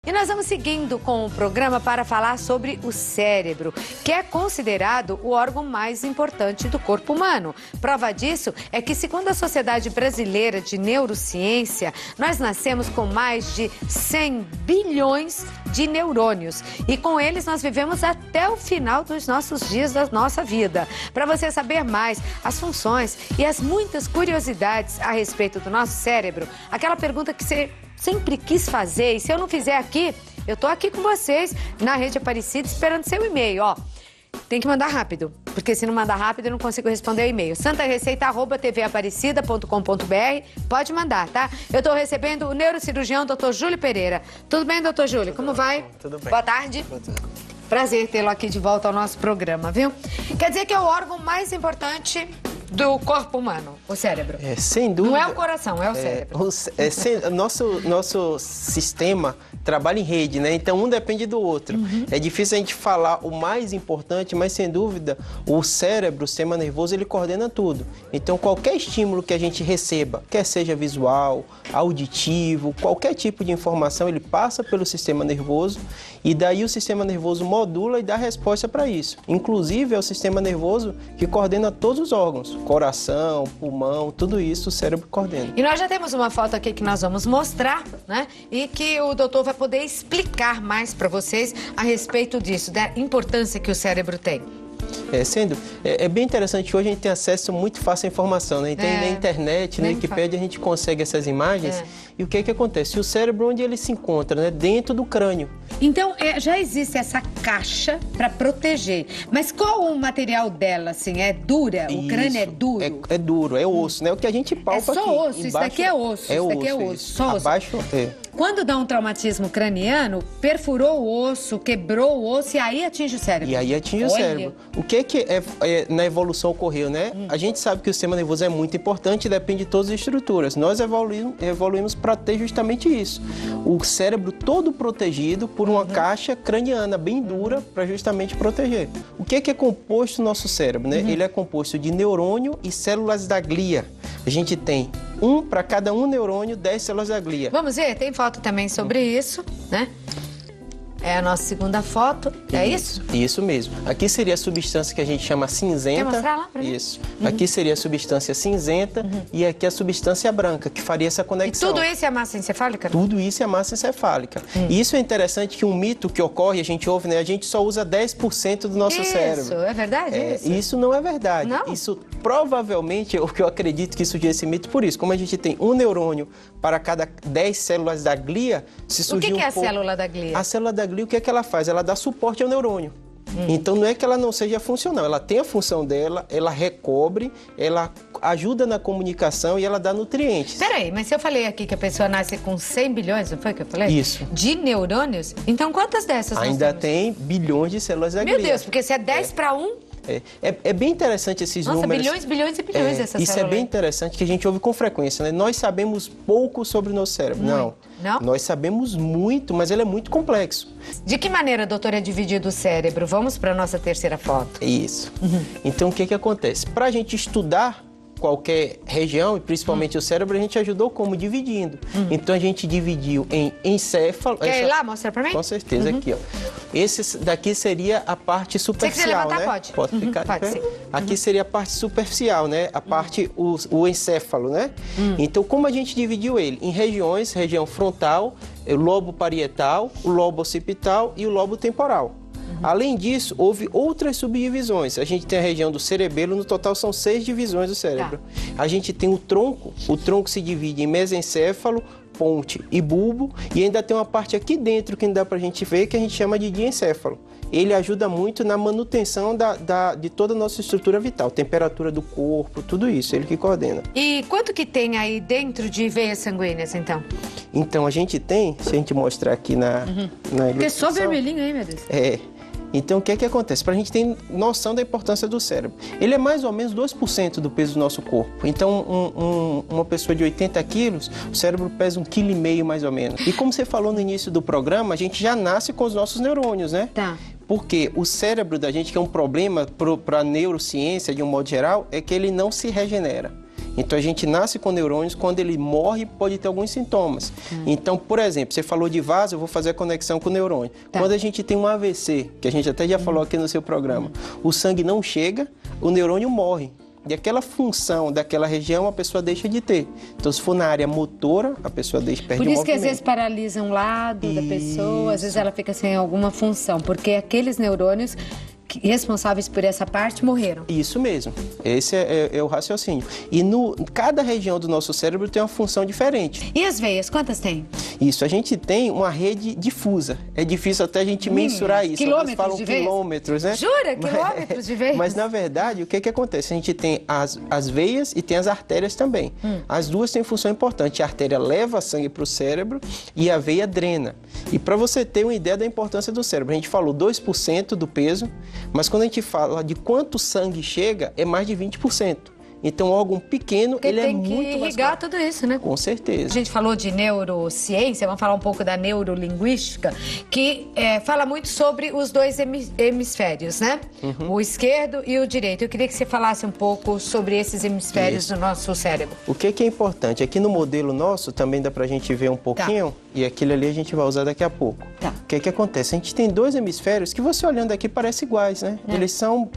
E nós vamos seguindo com o programa para falar sobre o cérebro, que é considerado o órgão mais importante do corpo humano. Prova disso é que, segundo a Sociedade Brasileira de Neurociência, nós nascemos com mais de 100 bilhões de neurônios. E com eles nós vivemos até o final dos nossos dias, da nossa vida. Para você saber mais as funções e as muitas curiosidades a respeito do nosso cérebro, aquela pergunta que você sempre quis fazer, e se eu não fizer aqui, eu tô aqui com vocês na Rede Aparecida esperando seu e-mail, ó. Tem que mandar rápido, porque se não mandar rápido eu não consigo responder o e-mail. santareceita@tvaparecida.com.br. Pode mandar, tá? Eu tô recebendo o neurocirurgião Dr. Júlio Pereira. Tudo bem, doutor Júlio? Como vai? Tudo bem. Boa tarde. Boa tarde. Prazer tê-lo aqui de volta ao nosso programa, viu? Quer dizer que é o órgão mais importante do corpo humano, o cérebro. Sem dúvida. Não é o coração, é o cérebro. Nosso sistema trabalha em rede, né? Então um depende do outro. É difícil a gente falar o mais importante, mas sem dúvida o cérebro, o sistema nervoso, ele coordena tudo. Então qualquer estímulo que a gente receba, quer seja visual, auditivo, qualquer tipo de informação, ele passa pelo sistema nervoso e daí o sistema nervoso modula e dá resposta para isso. Inclusive é o sistema nervoso que coordena todos os órgãos, coração, pulmão, tudo isso o cérebro coordena. E nós já temos uma foto aqui que nós vamos mostrar, né? E que o doutor vai poder explicar mais para vocês a respeito disso, da importância que o cérebro tem. É bem interessante, hoje a gente tem acesso muito fácil à informação, né? Então, na internet, na Wikipédia, a gente consegue essas imagens. E o que é que acontece? O cérebro, onde ele se encontra, né? Dentro do crânio. Então, já existe essa caixa para proteger. Mas qual o material dela, assim? É dura? O crânio é duro? É duro, é osso, né? O que a gente palpa aqui. É só osso, embaixo, isso daqui é osso. É isso osso, daqui é osso, só osso. Abaixo, Quando dá um traumatismo craniano, perfurou o osso, quebrou o osso e aí atinge o cérebro. E aí atinge o cérebro. O que na evolução ocorreu, né? A gente sabe que o sistema nervoso é muito importante e depende de todas as estruturas. Nós evoluímos para ter justamente isso. O cérebro todo protegido por uma caixa craniana bem dura para justamente proteger. O que é composto o nosso cérebro, né? Ele é composto de neurônio e células da glia. A gente tem para cada um neurônio, 10 células da glia. Vamos ver? Tem foto também sobre isso, né? É a nossa segunda foto, é isso? Isso mesmo. Aqui seria a substância que a gente chama cinzenta. Quer mostrar lá pra mim? Isso. Aqui seria a substância cinzenta e aqui a substância branca, que faria essa conexão. E tudo isso é massa encefálica? Tudo isso é massa encefálica. E isso é interessante que um mito que ocorre, a gente ouve, né? A gente só usa 10% do nosso cérebro. Isso, é verdade isso? Isso não é verdade. Não? Isso provavelmente, o que eu acredito que surgiu esse mito por isso. Como a gente tem um neurônio para cada 10 células da glia, se surgiu O que é a célula da glia? A célula da glia, o que é que ela faz? Ela dá suporte ao neurônio. Então não é que ela não seja funcional, ela tem a função dela, ela recobre, ela ajuda na comunicação e ela dá nutrientes. Peraí, mas se eu falei aqui que a pessoa nasce com 100 bilhões, não foi que eu falei? Isso. De neurônios, então quantas dessas Ainda nós temos? tem bilhões de células da glia. Meu Deus, porque se é 10 para 1... É bem interessante esses Nossa, números. bilhões, bilhões e bilhões dessas Isso células. É bem interessante que a gente ouve com frequência, né? Nós sabemos pouco sobre o nosso cérebro. Não. Nós sabemos muito, mas ele é muito complexo. De que maneira, doutor, é dividido o cérebro? Vamos para a nossa terceira foto. Isso. Então, o que acontece? Para a gente estudar qualquer região, e principalmente o cérebro, a gente ajudou como? Dividindo. Então, a gente dividiu em encéfalo... Quer ir lá mostrar para mim? Com certeza, aqui, ó. Esse daqui seria a parte superficial, Se quiser levantar, né? pode. Pode ficar pode, de pé. sim. Aqui seria a parte superficial, né? A parte, o encéfalo, né? Então, como a gente dividiu ele? Em regiões, região frontal, o lobo parietal, o lobo occipital e o lobo temporal. Além disso, houve outras subdivisões. A gente tem a região do cerebelo, no total são 6 divisões do cérebro. A gente tem o tronco se divide em mesencéfalo, ponte e bulbo, e ainda tem uma parte aqui dentro que não dá pra gente ver, que a gente chama de diencéfalo. Ele ajuda muito na manutenção de toda a nossa estrutura vital, temperatura do corpo, tudo isso, ele que coordena. E quanto que tem aí dentro de veias sanguíneas, então? Então, a gente tem, se a gente mostrar aqui na Porque é só vermelhinho aí, meu Deus. Então, o que acontece? Para a gente ter noção da importância do cérebro. Ele é mais ou menos 2% do peso do nosso corpo. Então, uma pessoa de 80 quilos, o cérebro pesa 1,5 kg mais ou menos. E como você falou no início do programa, a gente já nasce com os nossos neurônios, né? Tá. Porque o cérebro da gente, que é um problema para a neurociência de um modo geral, é que ele não se regenera. Então a gente nasce com neurônios, quando ele morre pode ter alguns sintomas. Então, por exemplo, você falou de vaso, eu vou fazer a conexão com o neurônio. Quando a gente tem um AVC, que a gente até já falou aqui no seu programa, o sangue não chega, o neurônio morre. E aquela função daquela região a pessoa deixa de ter. Então, se for na área motora, a pessoa perde o movimento. Por isso que às vezes paralisa um lado da pessoa, às vezes ela fica sem alguma função, porque aqueles neurônios responsáveis por essa parte morreram. Isso mesmo. Esse é o raciocínio. E cada região do nosso cérebro tem uma função diferente. E as veias, quantas tem? Isso, a gente tem uma rede difusa. É difícil até a gente mensurar isso. Quilômetros falam de veias? Quilômetros, né? Jura? Quilômetros de veias? Mas, na verdade, o que acontece? A gente tem as veias e tem as artérias também. As duas têm função importante. A artéria leva sangue para o cérebro e a veia drena. E para você ter uma ideia da importância do cérebro, a gente falou 2% do peso, mas quando a gente fala de quanto sangue chega, é mais de 20%. Então, um órgão pequeno, porque ele é muito mais... tem que irrigar tudo isso, né? Com certeza. A gente falou de neurociência, vamos falar um pouco da neurolinguística, que fala muito sobre os dois hemisférios, né? O esquerdo e o direito. Eu queria que você falasse um pouco sobre esses hemisférios do nosso cérebro. O que é importante? Aqui no modelo nosso, também dá pra gente ver um pouquinho, e aquilo ali a gente vai usar daqui a pouco. O que acontece? A gente tem dois hemisférios que você olhando aqui parecem iguais, né? Eles são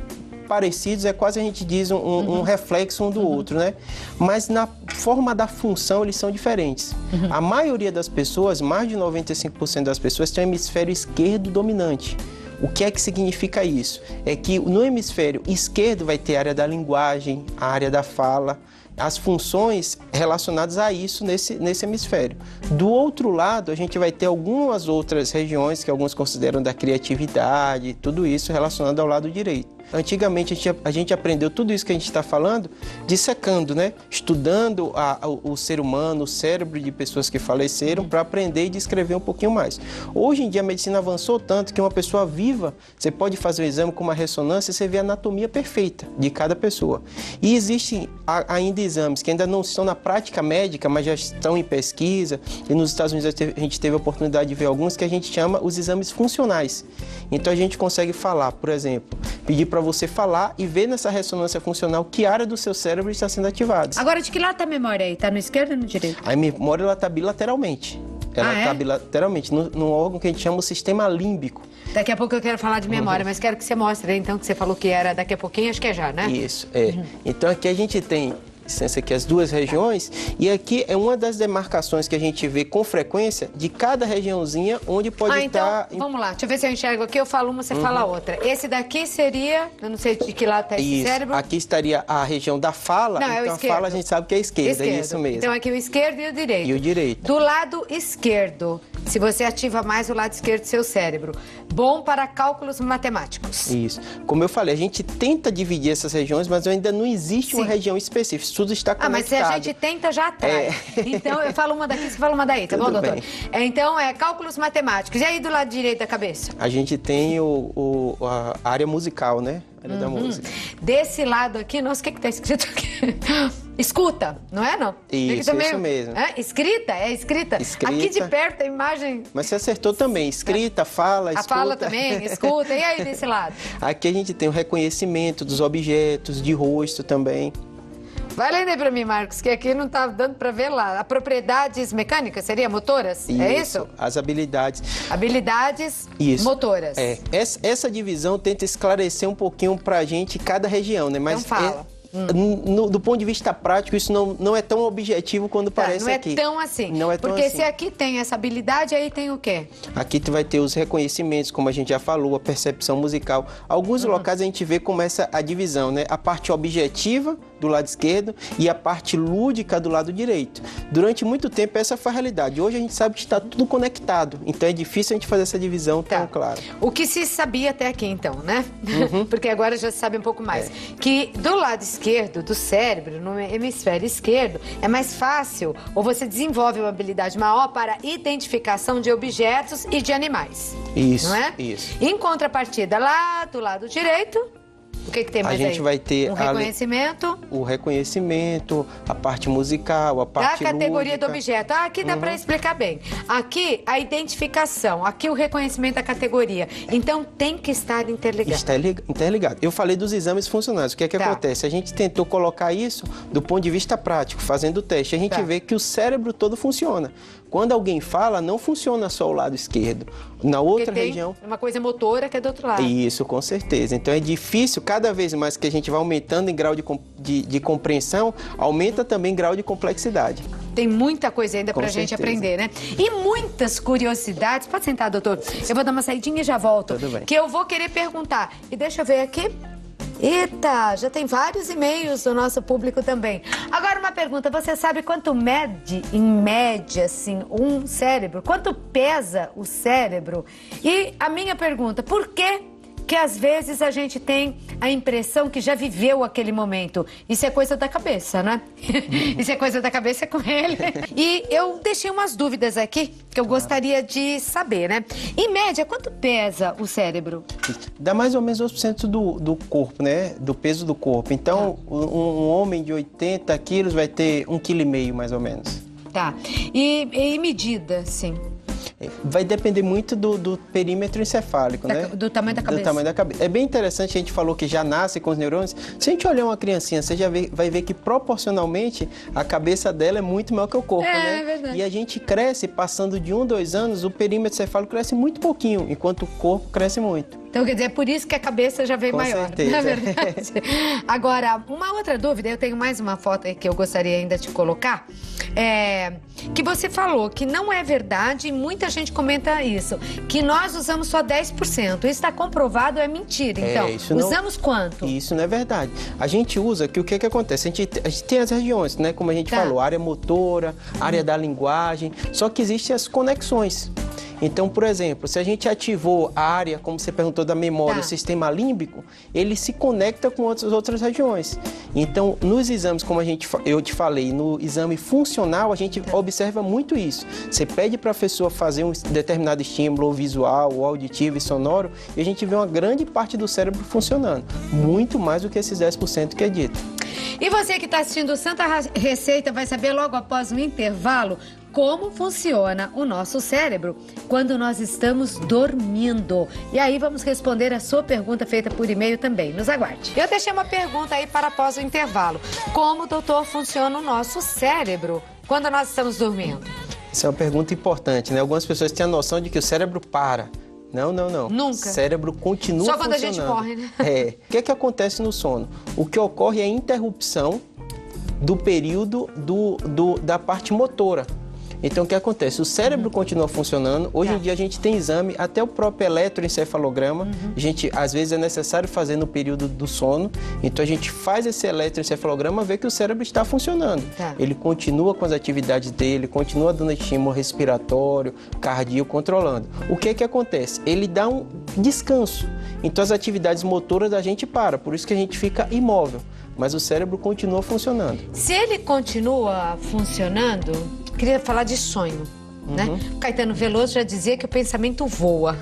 parecidos, é quase a gente diz um reflexo um do outro, né? Mas na forma da função eles são diferentes. A maioria das pessoas, mais de 95% das pessoas, tem o hemisfério esquerdo dominante. O que é que significa isso? É que no hemisfério esquerdo vai ter a área da linguagem, a área da fala, as funções relacionadas a isso nesse hemisfério. Do outro lado, a gente vai ter algumas outras regiões que alguns consideram da criatividade, tudo isso relacionado ao lado direito. Antigamente, a gente aprendeu tudo isso que a gente está falando dissecando, né? Estudando o ser humano, o cérebro de pessoas que faleceram para aprender e descrever um pouquinho mais. Hoje em dia, a medicina avançou tanto que uma pessoa viva, você pode fazer um exame com uma ressonância e você vê a anatomia perfeita de cada pessoa. E existem ainda exames que ainda não estão na prática médica, mas já estão em pesquisa. E nos Estados Unidos a gente teve a oportunidade de ver alguns que a gente chama os exames funcionais. Então a gente consegue falar, por exemplo, pedir para você falar e ver nessa ressonância funcional que área do seu cérebro está sendo ativada. Agora, de que lado está a memória aí? Está no esquerdo ou no direito? A memória está bilateralmente. Ela está bilateralmente, no órgão que a gente chama o sistema límbico. Daqui a pouco eu quero falar de memória, mas quero que você mostre aí, então, que você falou que era daqui a pouquinho, acho que é já, né? Isso, Então aqui a gente tem aqui as duas regiões, e aqui é uma das demarcações que a gente vê com frequência de cada regiãozinha onde pode estar... Então, vamos lá, deixa eu ver se eu enxergo aqui, eu falo uma, você fala outra. Esse daqui seria, eu não sei de que lado está esse cérebro. Aqui estaria a região da fala, não, então a fala a gente sabe que é a esquerda, é isso mesmo. Então aqui o esquerdo e o direito. E o direito. Do lado esquerdo, se você ativa mais o lado esquerdo do seu cérebro, bom para cálculos matemáticos. Isso. Como eu falei, a gente tenta dividir essas regiões, mas ainda não existe uma região específica. Tudo está conectado. Mas se a gente tenta, já atrai. Então, eu falo uma daqui, você fala uma daí, tá bom, doutor? Então, cálculos matemáticos. E aí, do lado direito da cabeça? A gente tem a área musical, né? A área da música. Desse lado aqui, nossa, o que tá escrito aqui? Escuta, não é, não? Isso, isso mesmo. Escrita, escrita. Aqui de perto a imagem... Mas você acertou também. Escrita, fala, escuta. A fala também, escuta. E aí, desse lado? Aqui a gente tem o reconhecimento dos objetos, de rosto também. Vai lendo aí pra mim, Marcos, que aqui não tá dando pra ver lá. A propriedades mecânicas, seria motoras? Isso, é isso? As habilidades. Habilidades motoras. Essa divisão tenta esclarecer um pouquinho pra gente cada região, né? Mas então fala. Do ponto de vista prático, isso não é tão objetivo quando parece aqui. Não é tão assim. Não é tão Porque assim. se aqui tem essa habilidade, aí tem o quê? Aqui tu vai ter os reconhecimentos, como a gente já falou, a percepção musical. Alguns locais a gente vê como a divisão, né? A parte objetiva do lado esquerdo e a parte lúdica do lado direito. Durante muito tempo essa foi a realidade. Hoje a gente sabe que está tudo conectado. Então é difícil a gente fazer essa divisão tão clara. O que se sabia até aqui então, né? Porque agora já se sabe um pouco mais. Que do lado esquerdo do cérebro, no hemisfério esquerdo, é mais fácil ou você desenvolve uma habilidade maior para identificação de objetos e de animais. Isso, não é? isso. Em contrapartida, lá do lado direito... O que tem mais aí? A gente vai ter um reconhecimento. O reconhecimento, a parte musical, a parte da categoria lúdica. do objeto. Aqui dá para explicar bem. Aqui, a identificação. Aqui, o reconhecimento da categoria. Então, tem que estar interligado. Está interligado. Eu falei dos exames funcionais. O que é que acontece? A gente tentou colocar isso do ponto de vista prático, fazendo o teste. A gente vê que o cérebro todo funciona. Quando alguém fala, não funciona só o lado esquerdo. Na outra região... uma coisa motora que é do outro lado. Isso, com certeza. Então é difícil, cada vez mais que a gente vai aumentando em grau de compreensão, aumenta também grau de complexidade. Tem muita coisa ainda pra gente aprender, né? E muitas curiosidades. Pode sentar, doutor. Eu vou dar uma saidinha e já volto. Tudo bem. Que eu vou querer perguntar. E deixa eu ver aqui. Eita, já tem vários e-mails do nosso público também. Agora uma pergunta, você sabe quanto mede, em média, assim, um cérebro? Quanto pesa o cérebro? E a minha pergunta, por que às vezes a gente tem a impressão que já viveu aquele momento? Isso é coisa da cabeça, né? Isso é coisa da cabeça com ele. E eu deixei umas dúvidas aqui que eu gostaria de saber, né? Em média, quanto pesa o cérebro? Dá mais ou menos 2% do corpo, né? Do peso do corpo. Então, um homem de 80 quilos vai ter 1,5 kg, mais ou menos. Tá. E medida, sim? Vai depender muito do perímetro encefálico, né? Do tamanho da cabeça. Do tamanho da cabeça. É bem interessante, a gente falou que já nasce com os neurônios. Se a gente olhar uma criancinha, você já vai ver que proporcionalmente a cabeça dela é muito maior que o corpo, né? É verdade. E a gente cresce, passando de 1, 2 anos, o perímetro encefálico cresce muito pouquinho, enquanto o corpo cresce muito. Então, quer dizer, é por isso que a cabeça já veio maior. Com certeza. Não é verdade? Agora, uma outra dúvida, eu tenho mais uma foto aí que eu gostaria ainda de colocar, que você falou que não é verdade, e muita gente comenta isso, que nós usamos só 10%. Isso está comprovado, é mentira. Então, usamos quanto? Isso não é verdade. A gente usa, que o que acontece? A gente tem as regiões, né? Como a gente falou, área motora, área da linguagem, só que existem as conexões. Então, por exemplo, se a gente ativou a área, como você perguntou, da memória, o sistema límbico, ele se conecta com outras regiões. Então, nos exames, como eu te falei, no exame funcional, a gente observa muito isso. Você pede para a pessoa fazer um determinado estímulo, ou visual, ou auditivo e sonoro, e a gente vê uma grande parte do cérebro funcionando. Muito mais do que esses 10% que é dito. E você que está assistindo Santa Receita vai saber logo após o intervalo como funciona o nosso cérebro quando nós estamos dormindo. E aí vamos responder a sua pergunta feita por e-mail também. Nos aguarde. Eu deixei uma pergunta aí para após o intervalo. Como, doutor, funciona o nosso cérebro quando nós estamos dormindo? Essa é uma pergunta importante, né? Algumas pessoas têm a noção de que o cérebro para. Não. Nunca. O cérebro continua funcionando. Só quando a gente morre, né? O que acontece no sono? O que ocorre é a interrupção do período da parte motora. Então, o que acontece? O cérebro continua funcionando. Hoje em dia, a gente tem exame, até o próprio eletroencefalograma. A gente, às vezes, é necessário fazer no período do sono. Então, a gente faz esse eletroencefalograma, vê que o cérebro está funcionando. Ele continua com as atividades dele, continua dando estímulo respiratório, cardíaco, controlando. O que acontece? Ele dá um descanso. Então, as atividades motoras da gente param. Por isso que a gente fica imóvel. Mas o cérebro continua funcionando. Se ele continua funcionando, queria falar de sonho, né? O Caetano Veloso já dizia que o pensamento voa.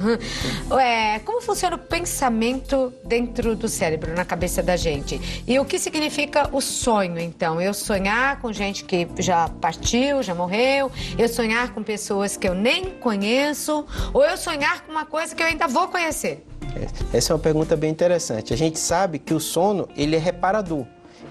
Como funciona o pensamento dentro do cérebro, na cabeça da gente? E o que significa o sonho, então? Eu sonhar com gente que já partiu, já morreu, eu sonhar com pessoas que eu nem conheço, ou eu sonhar com uma coisa que eu ainda vou conhecer? Essa é uma pergunta bem interessante. A gente sabe que o sono, ele é reparador.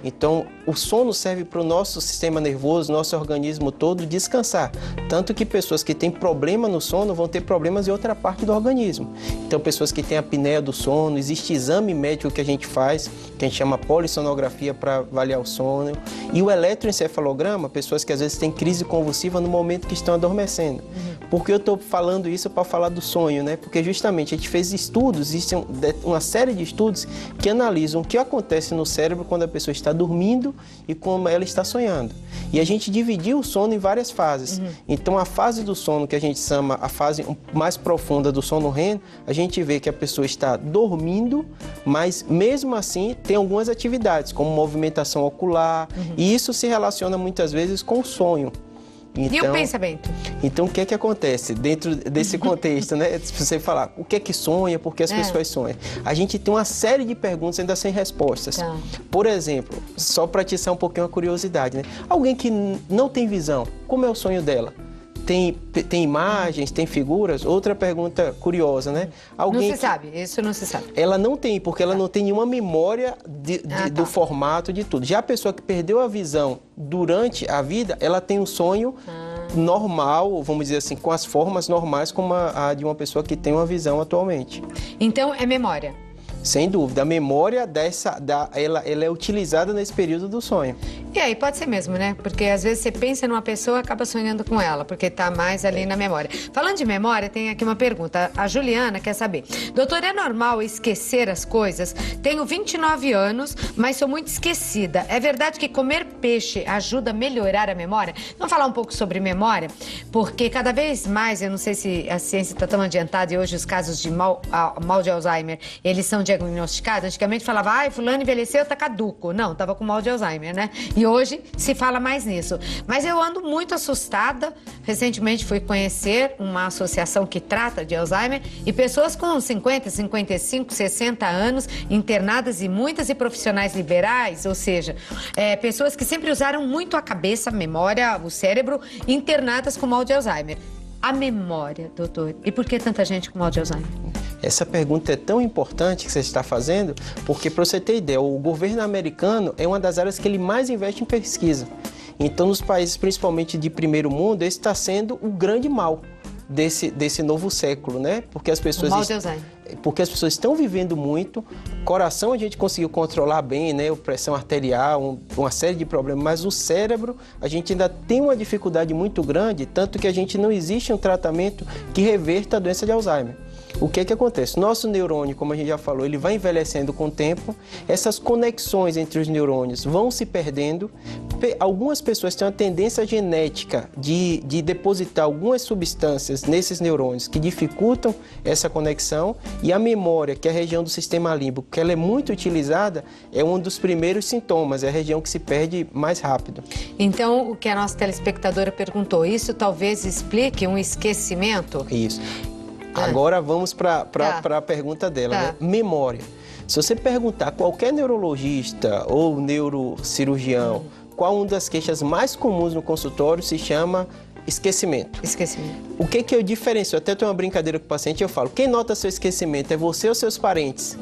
Então, o sono serve para o nosso sistema nervoso, nosso organismo todo descansar. Tanto que pessoas que têm problema no sono vão ter problemas em outra parte do organismo. Então, pessoas que têm apneia do sono, existe exame médico que a gente faz, que a gente chama polissonografia para avaliar o sono. E o eletroencefalograma, pessoas que às vezes têm crise convulsiva no momento que estão adormecendo. Por que eu estou falando isso para falar do sonho, né? Porque justamente a gente fez estudos, existe uma série de estudos que analisam o que acontece no cérebro quando a pessoa está dormindo e como ela está sonhando. E a gente dividiu o sono em várias fases. Então, a fase do sono, que a gente chama a fase mais profunda do sono REM, a gente vê que a pessoa está dormindo, mas mesmo assim tem algumas atividades, como movimentação ocular, e isso se relaciona muitas vezes com o sonho. E o pensamento? Então, o que é que acontece dentro desse contexto, né? Se você falar o que é que sonha, por que as pessoas sonham. A gente tem uma série de perguntas ainda sem respostas. Tá. Por exemplo, só para atiçar um pouquinho a curiosidade, né? Alguém que não tem visão, como é o sonho dela? Tem imagens, tem figuras? Outra pergunta curiosa, né? Alguém não se sabe, isso não se sabe. Ela não tem, porque ela não tem nenhuma memória do formato de tudo. Já a pessoa que perdeu a visão durante a vida, ela tem um sonho normal, vamos dizer assim, com as formas normais como a de uma pessoa que tem uma visão atualmente. Então, é memória? Sem dúvida. A memória ela é utilizada nesse período do sonho. E aí, pode ser mesmo, né? Porque às vezes você pensa numa pessoa e acaba sonhando com ela, porque tá mais ali na memória. Falando de memória, tem aqui uma pergunta. A Juliana quer saber. Doutor, é normal esquecer as coisas? Tenho 29 anos, mas sou muito esquecida. É verdade que comer peixe ajuda a melhorar a memória? Vamos falar um pouco sobre memória? Porque cada vez mais, eu não sei se a ciência está tão adiantada e hoje os casos de mal de Alzheimer, eles são diagnosticados. Antigamente falava, fulano envelheceu, tá caduco. Não, tava com mal de Alzheimer, né? E hoje se fala mais nisso. Mas eu ando muito assustada. Recentemente fui conhecer uma associação que trata de Alzheimer e pessoas com 50, 55, 60 anos internadas e muitas e profissionais liberais, ou seja, pessoas que sempre usaram muito a cabeça, a memória, o cérebro, internadas com mal de Alzheimer. A memória, doutor. E por que tanta gente com mal de Alzheimer? Essa pergunta é tão importante que você está fazendo, porque, para você ter ideia, o governo americano é uma das áreas que ele mais investe em pesquisa. Então, nos países, principalmente de primeiro mundo, esse está sendo o grande mal desse novo século, né? Porque as pessoas... O mal de Alzheimer. Porque as pessoas estão vivendo muito, coração a gente conseguiu controlar bem, né? Pressão arterial, uma série de problemas, mas o cérebro a gente ainda tem uma dificuldade muito grande, tanto que a gente não existe um tratamento que reverta a doença de Alzheimer. O que é que acontece? Nosso neurônio, como a gente já falou, ele vai envelhecendo com o tempo, essas conexões entre os neurônios vão se perdendo. Algumas pessoas têm uma tendência genética de depositar algumas substâncias nesses neurônios que dificultam essa conexão, e a memória, que é a região do sistema límbico, que ela é muito utilizada, é um dos primeiros sintomas, é a região que se perde mais rápido. Então, o que a nossa telespectadora perguntou, isso talvez explique um esquecimento? Isso. Agora vamos para a pergunta dela, né? Memória. Se você perguntar a qualquer neurologista ou neurocirurgião, qual uma das queixas mais comuns no consultório se chama esquecimento. Esquecimento. O que eu diferencio? Até tenho uma brincadeira com o paciente, eu falo, quem nota seu esquecimento é você ou seus parentes?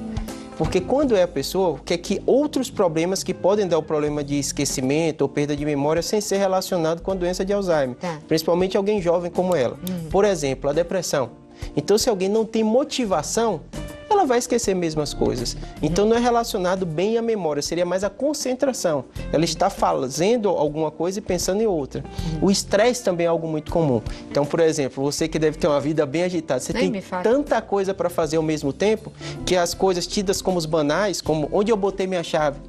Porque quando é a pessoa, o que é que outros problemas que podem dar o problema de esquecimento ou perda de memória sem ser relacionado com a doença de Alzheimer, principalmente alguém jovem como ela. Por exemplo, a depressão. Então, se alguém não tem motivação, ela vai esquecer mesmo as coisas. Então, não é relacionado bem à memória, seria mais a concentração. Ela está fazendo alguma coisa e pensando em outra. O estresse também é algo muito comum. Então, por exemplo, você que deve ter uma vida bem agitada, você tem tanta coisa para fazer ao mesmo tempo, que as coisas tidas como os banais, como onde eu botei minha chave,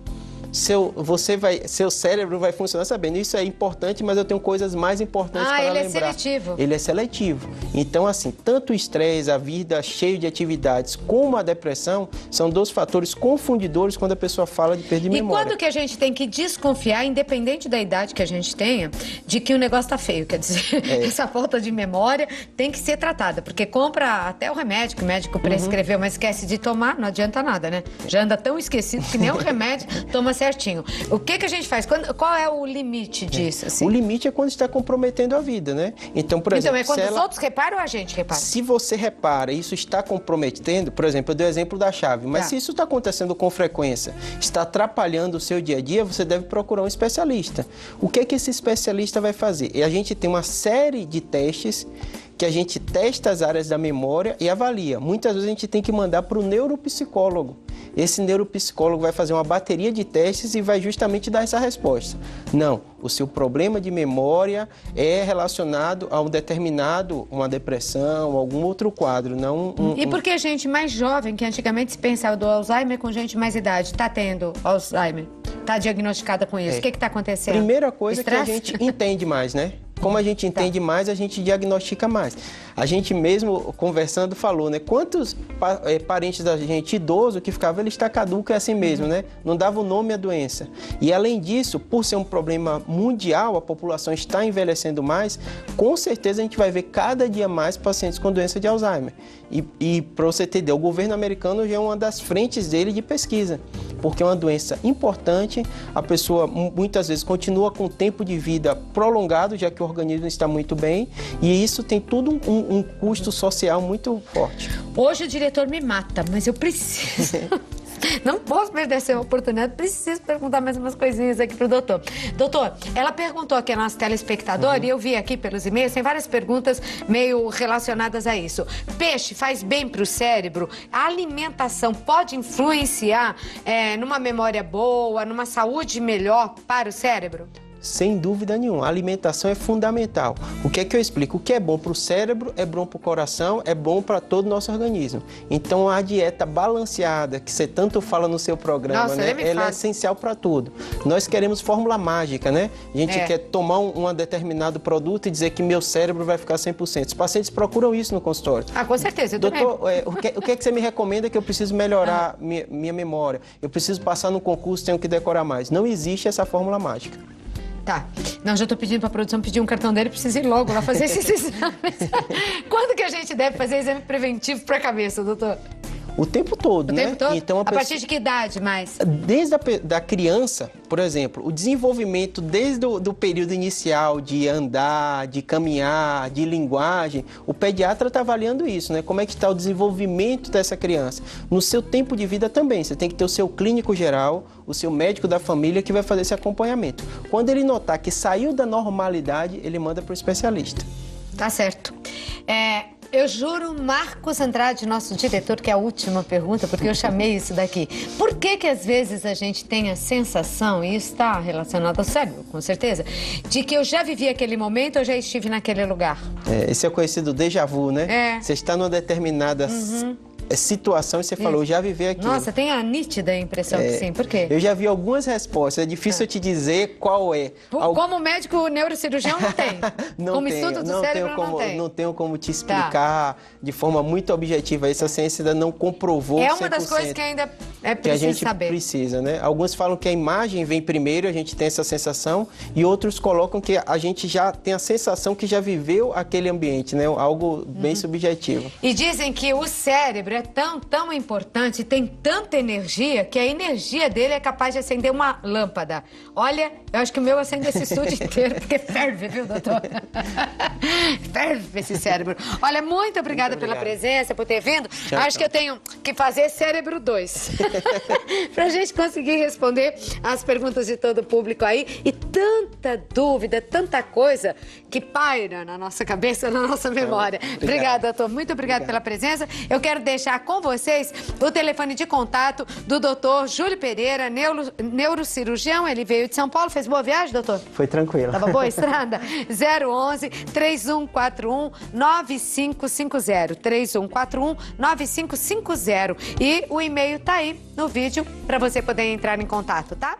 seu cérebro vai funcionar sabendo, isso é importante, mas eu tenho coisas mais importantes para lembrar. Ele é seletivo. Ele é seletivo. Então, assim, tanto o estresse, a vida cheia de atividades, como a depressão, são dois fatores confundidores quando a pessoa fala de perda de memória. E quando que a gente tem que desconfiar, independente da idade que a gente tenha, de que o negócio tá feio? Quer dizer, essa falta de memória tem que ser tratada, porque compra até o remédio que o médico prescreveu, mas esquece de tomar, não adianta nada, né? Já anda tão esquecido que nem o remédio toma certinho. O que a gente faz? Qual é o limite disso? Assim? O limite é quando está comprometendo a vida, né? Então, por exemplo... Então, é quando os outros reparam ou a gente repara? Se você repara e isso está comprometendo, por exemplo, eu dei o exemplo da chave, mas se isso está acontecendo com frequência, está atrapalhando o seu dia a dia, você deve procurar um especialista. O que é que esse especialista vai fazer? E a gente tem uma série de testes que a gente testa as áreas da memória e avalia. Muitas vezes a gente tem que mandar para o neuropsicólogo. Esse neuropsicólogo vai fazer uma bateria de testes e vai justamente dar essa resposta. Não, o seu problema de memória é relacionado a uma depressão, algum outro quadro, não E por que a gente mais jovem, que antigamente se pensava do Alzheimer com gente mais idade, está tendo Alzheimer? Está diagnosticada com isso? O que está acontecendo? Primeira coisa que a gente entende mais, né? como a gente entende mais, a gente diagnostica mais. A gente mesmo, conversando, falou, né? Quantos parentes da gente idoso que ficava, ele está caduco, é assim mesmo, né? Não dava o nome à doença. E além disso, por ser um problema mundial, a população está envelhecendo mais, com certeza a gente vai ver cada dia mais pacientes com doença de Alzheimer. E para você ter ideia, o governo americano já é uma das frentes dele de pesquisa, porque é uma doença importante, a pessoa muitas vezes continua com tempo de vida prolongado, já que o organismo está muito bem, e isso tem tudo um custo social muito forte. Hoje o diretor me mata, mas eu preciso... Não posso perder essa oportunidade, preciso perguntar mais umas coisinhas aqui pro doutor. Doutor, ela perguntou aqui a nossa telespectadora, e eu vi aqui pelos e-mails, tem várias perguntas meio relacionadas a isso. Peixe faz bem pro cérebro? A alimentação pode influenciar numa memória boa, numa saúde melhor para o cérebro? Sem dúvida nenhuma, a alimentação é fundamental. O que é que eu explico? O que é bom para o cérebro, é bom para o coração, é bom para todo o nosso organismo. Então, a dieta balanceada, que você tanto fala no seu programa, nossa, né? Ela é essencial para tudo. Nós queremos fórmula mágica, né? A gente quer tomar um determinado produto e dizer que meu cérebro vai ficar 100%. Os pacientes procuram isso no consultório. Ah, com certeza, eu doutor, o que é que você me recomenda que eu preciso melhorar minha memória? Eu preciso passar no concurso, tenho que decorar mais. Não existe essa fórmula mágica. Tá. Não, já tô pedindo pra produção pedir um cartão dele, preciso ir logo lá fazer esses exames. Quando que a gente deve fazer exame preventivo pra cabeça, doutor? O tempo todo, né? O tempo todo? Então, a partir de que idade mais? Desde a criança, por exemplo, o desenvolvimento desde o período inicial de andar, de caminhar, de linguagem, o pediatra está avaliando isso, né? Como é que está o desenvolvimento dessa criança. No seu tempo de vida também, você tem que ter o seu clínico geral, o seu médico da família que vai fazer esse acompanhamento. Quando ele notar que saiu da normalidade, ele manda para o especialista. Tá certo. Eu juro, Marcos Andrade, nosso diretor, que é a última pergunta, porque eu chamei isso daqui. Por que às vezes a gente tem a sensação, e isso está relacionado ao cérebro, com certeza, de que eu já vivi aquele momento, eu já estive naquele lugar? Esse é conhecido déjà vu, né? Você está numa determinada... situação e você falou, eu já vivi aqui. Nossa, tem a nítida impressão que sim. Por quê? Eu já vi algumas respostas, é difícil eu te dizer qual é. Como médico neurocirurgião não tem. Como estudo do cérebro não tem. Não tenho como te explicar de forma muito objetiva. Essa ciência ainda não comprovou 100%. É uma das coisas que ainda é preciso que a gente saber. Precisa, né? Alguns falam que a imagem vem primeiro, a gente tem essa sensação, e outros colocam que a gente já tem a sensação que já viveu aquele ambiente, né? Algo bem subjetivo. E dizem que o cérebro é tão importante, tem tanta energia, que a energia dele é capaz de acender uma lâmpada. Olha, eu acho que o meu acende esse estúdio inteiro, porque ferve, viu, doutor? Ferve esse cérebro. Olha, muito obrigada pela presença, por ter vindo. Acho que eu tenho que fazer cérebro 2. Pra gente conseguir responder as perguntas de todo o público aí. E tanta dúvida, tanta coisa que paira na nossa cabeça, na nossa memória. Obrigada, doutor. Muito obrigada pela presença. Eu quero deixar com vocês o telefone de contato do doutor Júlio Pereira, neurocirurgião. Ele veio de São Paulo. Fez boa viagem, doutor? Foi tranquilo. Tava boa a estrada? 011-3141-9550. 3141-9550. E o e-mail tá aí no vídeo para você poder entrar em contato, tá?